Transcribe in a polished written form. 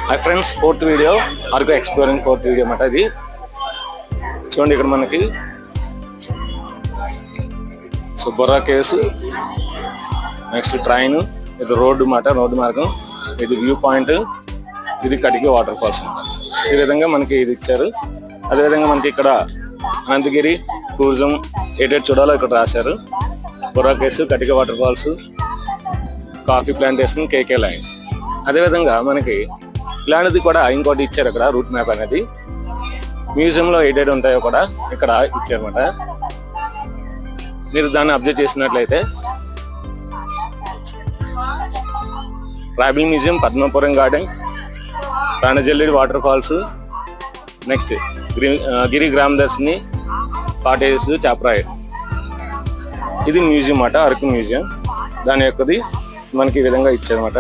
Hi friends, fourth video Araku exploring fourth video అన్నమాట. ఇది చూడండి, ఇక్కడ మనకి బొర్రా కేవ్స్, నెక్స్ట్ ట్రైన్, ఇది రోడ్డు మాట, రోడ్డు మార్గం, ఇది వ్యూ పాయింట్, ఇది కటికి వాటర్ ఫాల్స్ అన్నమాట. ఈ విధంగా మనకి ఇది ఇచ్చారు. అదేవిధంగా మనకి ఇక్కడ అనంతగిరి టూరిజం ఏటేట్ చూడాలో ఇక్కడ రాశారు. Borra caves, Katika waterfalls, coffee plantation, KK line. అదేవిధంగా మనకి ఇలాంటిది కూడా ఇంకోటి ఇచ్చారు అక్కడ, రూట్ మ్యాప్ అనేది. మ్యూజియంలో ఏటేట్ ఉంటాయో కూడా ఇక్కడ ఇచ్చారన్నమాట. మీరు దాన్ని అబ్జర్వ్ చేసినట్లయితే tribal museum, Padmapuram garden, Ranajalli waterfalls, next Giri Grama Darshini, cottage, Chaprai. ఇది మ్యూజియం అన్నమాట, అరకు మ్యూజియం. దాని యొక్కది మనకి ఈ విధంగా ఇచ్చారన్నమాట.